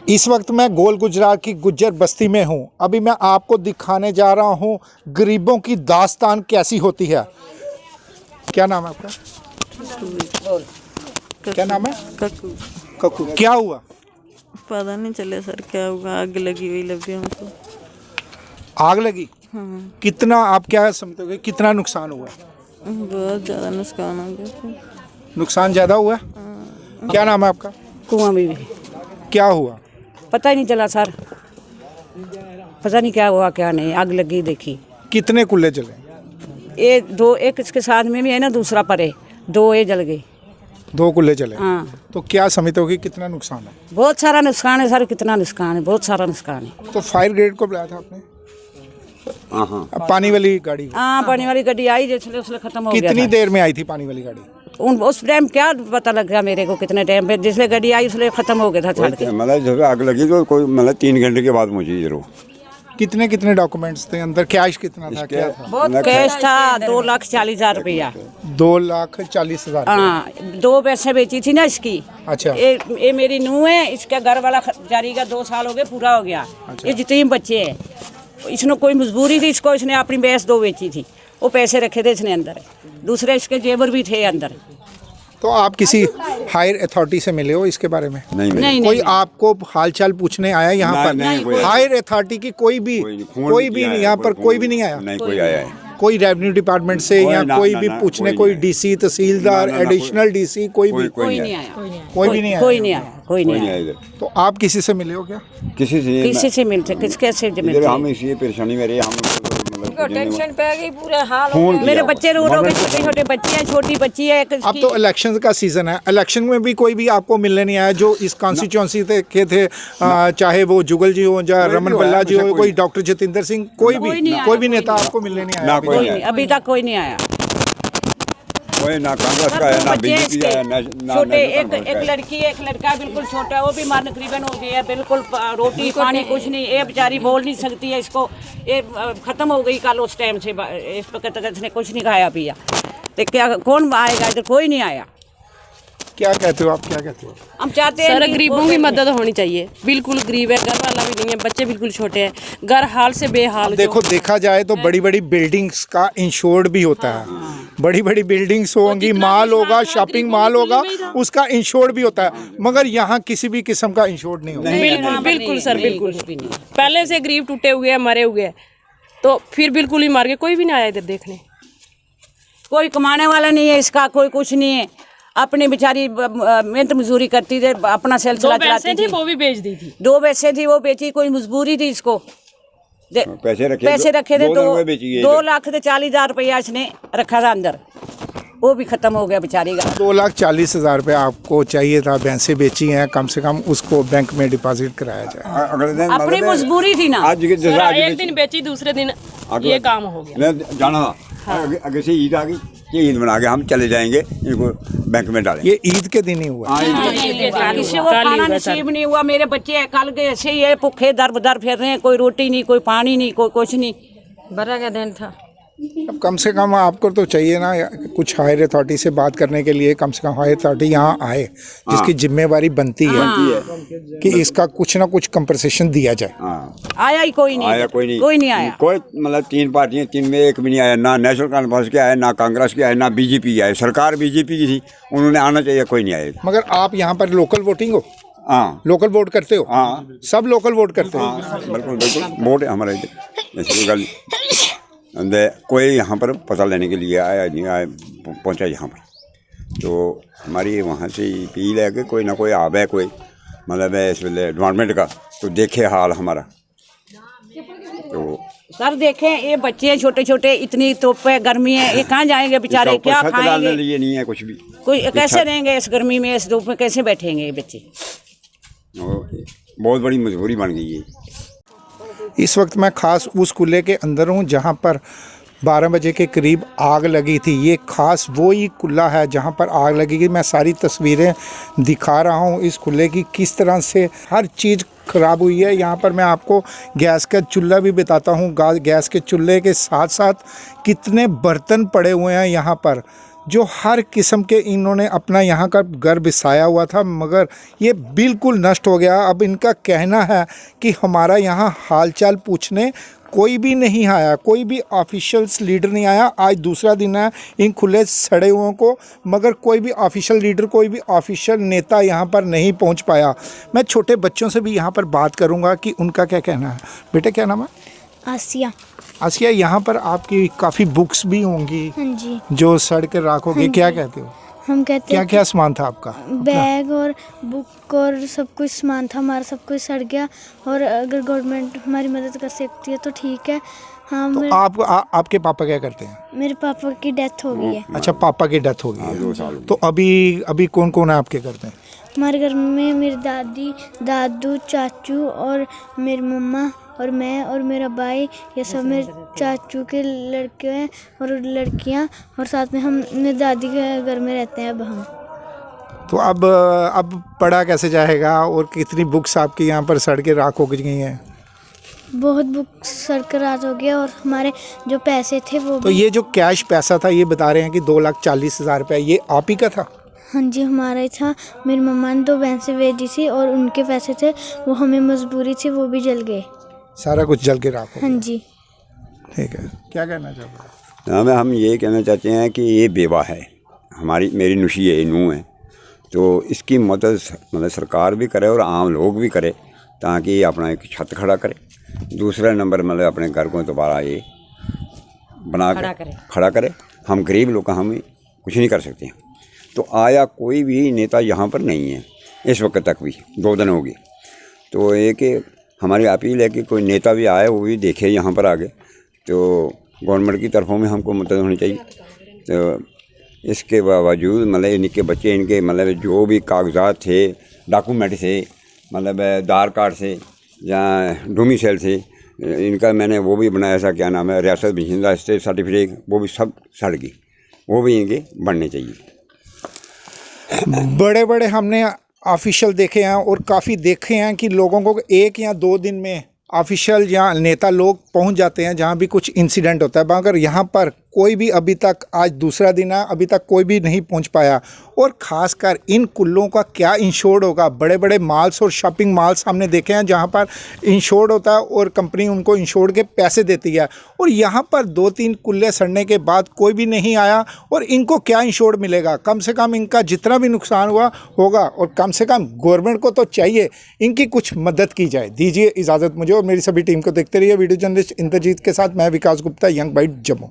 इस वक्त मैं गोल गुजरात की गुज्जर बस्ती में हूं। अभी मैं आपको दिखाने जा रहा हूं गरीबों की दास्तान कैसी होती है। क्या नाम है आपका? क्या नाम है? कक्कू। कक्कू। क्या हुआ? पता नहीं चले सर क्या हुआ, आग लगी हुई लगी हमको। आग लगी? हाँ। कितना, आप क्या समझते हो कितना नुकसान हुआ? बहुत ज़्यादा नुकसान हो गया। नुकसान ज़्यादा हुआ? क्या नाम है आपका? कुआं बीवी। क्या हुआ? पता ही नहीं चला सर, पता नहीं क्या हुआ क्या नहीं। आग लगी देखी। कितने कुल्ले जले? ये दो, एक इसके साथ में भी है ना, दूसरा परे, दो ये जल गई। 2 कुल्ले जले। हाँ। तो क्या समझते हो कि कितना नुकसान है? बहुत सारा नुकसान है सर, कितना नुकसान है, बहुत सारा नुकसान है। तो फायर ब्रिगेड को बुलाया था आपने? अब पानी वाली गाड़ी? हाँ, पानी वाली गाड़ी आई जैसे उसने खत्म हो गया। कितनी देर में आई थी पानी वाली गाड़ी? उस टाइम क्या पता लग गया मेरे को कितने टाइम पे, जिसने गाड़ी आई उसने खत्म हो गया था छड़ के। मतलब जब आग लगी तो कोई मतलब 3 घंटे के बाद पहुंची जरूर। कितने डॉक्यूमेंट्स थे अंदर? कैश कितना था? क्या था? बहुत कैश था, 2,40,000 रुपया। 2,40,000। हाँ, 2 पैसे बेची थी ना इसकी। अच्छा। ये मेरी नूह है, इसका घर वाला जारी का 2 साल हो गए, पूरा हो गया। अच्छा। ये जितने बच्चे हैं, इसने कोई मजबूरी थी, इसको इसने अपनी भैंस 2 बेची थी, वो पैसे रखे थे इसने अंदर। दूसरे इसके जेवर भी थे अंदर। तो आप किसी हायर अथॉरिटी से मिले हो इसके बारे में? नहीं, कोई आपको हालचाल पूछने आया यहाँ पर? नहीं, हायर अथॉरिटी की कोई भी यहाँ पर कोई भी नहीं आया? नहीं, कोई आया है। कोई रेवेन्यू डिपार्टमेंट से या कोई भी पूछने, कोई डीसी, तहसीलदार, एडिशनल डीसी, कोई भी? कोई नहीं आया। कोई भी नहीं आया? कोई नहीं आया। तो आप किसी से मिले हो क्या? किसी से मिलते, कैसे मिलते? हम इसी परेशानी में रहे, हम टेंशन पे गई, पूरा हाल हो गया। मेरे बच्चे रो रहे, छोटे बच्चे हैं, छोटी बच्ची है। अब तो इलेक्शन का सीजन है, इलेक्शन में भी कोई भी आपको मिलने नहीं आया जो इस कॉन्स्टिट्यूंसी के थे? चाहे वो जुगल जी हो या रमन बल्ला जी हो, कोई डॉक्टर जतिंदर सिंह, कोई भी नेता आपको मिलने नहीं आया? अभी तक कोई नहीं आया। कोई ना कांग्रेस का है, ना बीजेपी का है, ना छोटे एक लड़की एक लड़का बिल्कुल छोटा, वो भी मार तकरीबन हो गई है, बिल्कुल रोटी पानी कुछ नहीं। ये बेचारी बोल नहीं सकती है, इसको ये खत्म हो गई कल उस टाइम से। इस वक्त इसने कुछ नहीं खाया पिया, तो क्या कौन आएगा इधर? कोई नहीं आया। क्या कहते हो आप? क्या कहते हो? हम चाहते हैं सर गरीबों की मदद होनी चाहिए। बिल्कुल गरीब है, घर वाला भी नहीं है, बच्चे बिल्कुल छोटे हैं, घर हाल से बेहाल। देखो, देखा जाए तो बड़ी बड़ी बिल्डिंग्स का इंश्योर्ड भी होता है। बड़ी बड़ी बिल्डिंग्स होंगी, माल होगा, शॉपिंग मॉल होगा, उसका इंश्योर्ड भी होता है, मगर यहाँ किसी भी किस्म का इंश्योर्ड नहीं होता। बिल्कुल सर, बिल्कुल पहले से गरीब टूटे हुए हैं, मरे हुए हैं, तो फिर बिल्कुल ही मार के कोई भी नहीं आया इधर देखने। कोई कमाने वाला नहीं है इसका, कोई कुछ नहीं है। अपनी बेचारी मेहनत मजदूरी करती थी, अपना सिलसिला चलाती थी। वो भी बेच दी थी। 2 पैसे थी, वो बेची, कोई मजबूरी थी इसको। पैसे रखे थे, 2,40,000 रुपया इसने रखा था अंदर, वो भी खत्म हो गया बेचारी का। 2,40,000 रुपया आपको चाहिए था, भैंसें बेची हैं, कम से कम उसको बैंक में डिपॉजिट कराया जाए। अगले दिन अपनी मजबूरी थी ना। आज एक दिन बेची, दूसरे दिन ये काम हो गया। जाना अगर से ईद आ गई, ये ईद मना के हम चले जाएंगे, इनको बैंक में डालें। ये ईद के दिन ही हुआ? किसी को खाना नसीब नहीं हुआ। मेरे बच्चे कल के ऐसे ही है, भूखे दर फिर रहे हैं, कोई रोटी नहीं, कोई पानी नहीं, कोई कुछ नहीं। बड़ा का दिन था। अब कम से कम आपको तो चाहिए ना कुछ हायर अथॉरिटी से बात करने के लिए, कम से कम हायर अथॉरिटी यहाँ आए, जिसकी जिम्मेवारी बनती है कि इसका कुछ ना कुछ कंपनसेशन दिया जाए। आया ही कोई नहीं, कोई नहीं आया। कोई मतलब 3 पार्टियां, 3 में एक भी नहीं आया, ना नेशनल कॉन्फ्रेंस के आए, ना कांग्रेस के आए, ना बीजेपी के आए। सरकार बीजेपी की थी, उन्होंने आना चाहिए, कोई नहीं आया। मगर आप यहाँ पर लोकल वोटिंग हो? हाँ, लोकल वोट करते हो? हाँ, सब लोकल वोट करते हो? बिल्कुल वोट है हमारा इधर। कोई यहाँ पर पता लेने के लिए आया नहीं, आया पहुँचा यहाँ पर। तो हमारी वहाँ से अपील है कि कोई ना कोई आवे, कोई मतलब है इस वेले डिपार्टमेंट का, तो देखे हाल हमारा। तो सर देखें, ये बच्चे छोटे छोटे, इतनी धूप है, गर्मी है, ये कहाँ जाएंगे बेचारे, क्या खाएंगे? लिए नहीं है कुछ भी, कोई कैसे रहेंगे इस गर्मी में, इस धूप में कैसे बैठेंगे ये बच्चे? बहुत बड़ी मजबूरी बन गई है। इस वक्त मैं ख़ास उस कुल्ले के अंदर हूँ जहाँ पर 12 बजे के करीब आग लगी थी। ये ख़ास वो ही कुल्ला है जहाँ पर आग लगी। मैं सारी तस्वीरें दिखा रहा हूँ इस कुल्ले की, किस तरह से हर चीज़ ख़राब हुई है। यहाँ पर मैं आपको गैस का चूल्हा भी बताता हूँ। गैस के चूल्हे के साथ साथ कितने बर्तन पड़े हुए हैं यहाँ पर, जो हर किस्म के इन्होंने अपना यहाँ का घर बसाया हुआ था, मगर ये बिल्कुल नष्ट हो गया। अब इनका कहना है कि हमारा यहाँ हालचाल पूछने कोई भी नहीं आया, कोई भी ऑफिशियल्स लीडर नहीं आया। आज दूसरा दिन है इन खुले सड़े हुओं को, मगर कोई भी ऑफिशियल लीडर, कोई भी ऑफिशियल नेता यहाँ पर नहीं पहुँच पाया। मैं छोटे बच्चों से भी यहाँ पर बात करूँगा कि उनका क्या कहना है। बेटे क्या नाम है? आसिया। आसिया, यहाँ पर आपकी काफ़ी बुक्स भी होंगी हाँ जी। जो सड़ के राख हो गई, हाँ क्या जी। कहते हो? हम कहते क्या हैं क्या सामान था आपका? बैग और बुक और सब कुछ सामान था हमारा, सब कुछ सड़ गया। और अगर गवर्नमेंट हमारी मदद कर सकती है तो ठीक है। हाँ, तो आपके पापा क्या करते हैं? मेरे पापा की डेथ हो गई है। अच्छा, पापा की डेथ हो गई है। 2 साल तो अभी कौन कौन है आपके घर में? हमारे घर में मेरी दादी, दादू, चाचू और मेरी मम्मा और मैं और मेरा भाई, ये सब मेरे चाचू के लड़के हैं और लड़कियां, और साथ में हम मेरी दादी के घर में रहते हैं अब हम। तो अब पढ़ा कैसे जाएगा, और कितनी बुक्स आपकी यहाँ पर सड़ के राख हो गई हैं? बहुत बुक सड़कर रात हो गया, और हमारे जो पैसे थे वो तो भी। ये जो कैश पैसा था, ये बता रहे हैं कि 2,40,000 रुपया, ये आप ही का था? हाँ जी, हमारा ही था। मेरी मम्मा ने 2 भैंसें बेच दी थी और उनके पैसे थे, वो हमें मजबूरी थी, वो भी जल गए। सारा कुछ जल के राख हो हाँ गया। जी। ठीक है, क्या कहना चाहोगे? हमें हम ये कहना चाहते हैं कि ये बेवा है, मेरी नुशी है, नूह है, तो इसकी मदद मतलब सरकार भी करे और आम लोग भी करे, ताकि ये अपना एक छत खड़ा करे। दूसरा नंबर मतलब अपने घर को दोबारा ये बना के खड़ा करे। हम गरीब लोग हम कुछ नहीं कर सकते हैं। तो आया कोई भी नेता यहाँ पर नहीं है इस वक्त तक भी, 2 दिन हो गए। तो ये कि हमारी अपील है कि कोई नेता भी आए, वो भी देखे यहाँ पर आगे, तो गवर्नमेंट की तरफों में हमको मदद होनी चाहिए। तो इसके बावजूद मतलब इनके बच्चे, इनके मतलब जो भी कागजात थे, डॉक्यूमेंट थे, मतलब आधार कार्ड से या डोमिसाइल से, इनका मैंने वो भी बनाया था, क्या नाम है, रियासत बशिंदा स्टेट सर्टिफिकेट, वो भी सब सड़ गई। वो भी इनके बनने चाहिए। बड़े बड़े हमने ऑफिशियल देखे हैं और काफ़ी देखे हैं कि लोगों को 1 या 2 दिन में ऑफिशियल या नेता लोग पहुंच जाते हैं जहां भी कुछ इंसिडेंट होता है, मगर यहां पर कोई भी अभी तक, आज दूसरा दिन है, अभी तक कोई भी नहीं पहुंच पाया। और ख़ासकर इन कुल्लों का क्या इंश्योर्ड होगा? बड़े बड़े मॉल्स और शॉपिंग मॉल्स हमने देखे हैं जहां पर इंश्योर्ड होता है और कंपनी उनको इंश्योर्ड के पैसे देती है, और यहाँ पर 2-3 कुल्ले सड़ने के बाद कोई भी नहीं आया। और इनको क्या इंश्योर्ड मिलेगा? कम से कम इनका जितना भी नुकसान हुआ होगा, और कम से कम गवर्नमेंट को तो चाहिए इनकी कुछ मदद की जाए। दीजिए इजाज़त मुझे और मेरी सभी टीम को। देखते रहिए वीडियो जर्नलिस्ट इंद्रजीत के साथ, मैं विकास गुप्ता, यंग बाइट, जम्मू।